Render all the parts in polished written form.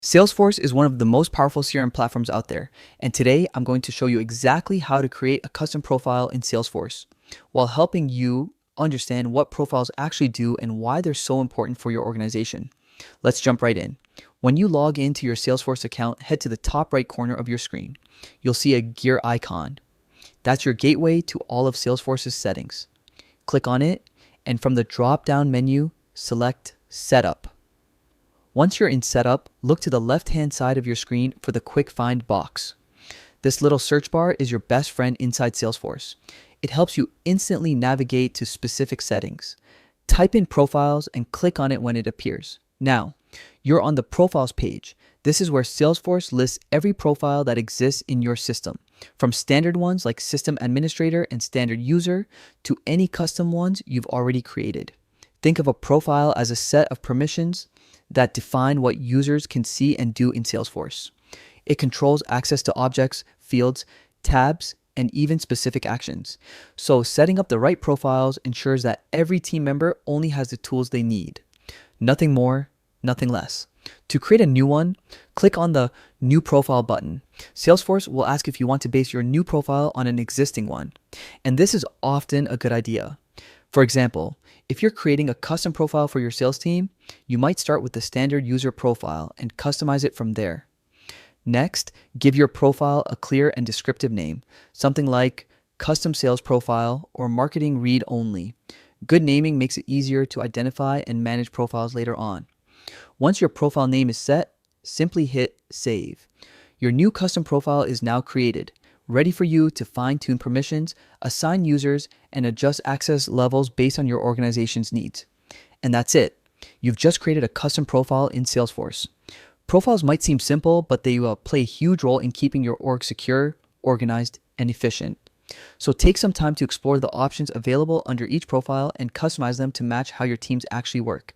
Salesforce is one of the most powerful CRM platforms out there, and today I'm going to show you exactly how to create a custom profile in Salesforce, while helping you understand what profiles actually do and why they're so important for your organization. Let's jump right in. When you log into your Salesforce account, head to the top right corner of your screen. You'll see a gear icon. That's your gateway to all of Salesforce's settings. Click on it, and from the drop-down menu, select Setup. Once you're in Setup, look to the left-hand side of your screen for the Quick Find box. This little search bar is your best friend inside Salesforce. It helps you instantly navigate to specific settings. Type in Profiles and click on it when it appears. Now, you're on the Profiles page. This is where Salesforce lists every profile that exists in your system, from standard ones like System Administrator and Standard User to any custom ones you've already created. Think of a profile as a set of permissions that define what users can see and do in Salesforce. It controls access to objects, fields, tabs, and even specific actions. So setting up the right profiles ensures that every team member only has the tools they need. Nothing more, nothing less. To create a new one, click on the New Profile button. Salesforce will ask if you want to base your new profile on an existing one, and this is often a good idea. For example, if you're creating a custom profile for your sales team, you might start with the standard user profile and customize it from there. Next, give your profile a clear and descriptive name, something like Custom Sales Profile or Marketing Read Only. Good naming makes it easier to identify and manage profiles later on. Once your profile name is set, simply hit Save. Your new custom profile is now created, ready for you to fine-tune permissions, assign users, and adjust access levels based on your organization's needs. And that's it. You've just created a custom profile in Salesforce. Profiles might seem simple, but they play a huge role in keeping your org secure, organized, and efficient. So take some time to explore the options available under each profile and customize them to match how your teams actually work.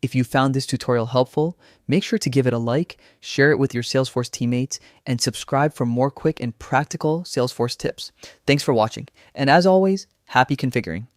If you found this tutorial helpful, make sure to give it a like, share it with your Salesforce teammates, and subscribe for more quick and practical Salesforce tips. Thanks for watching, and as always, happy configuring.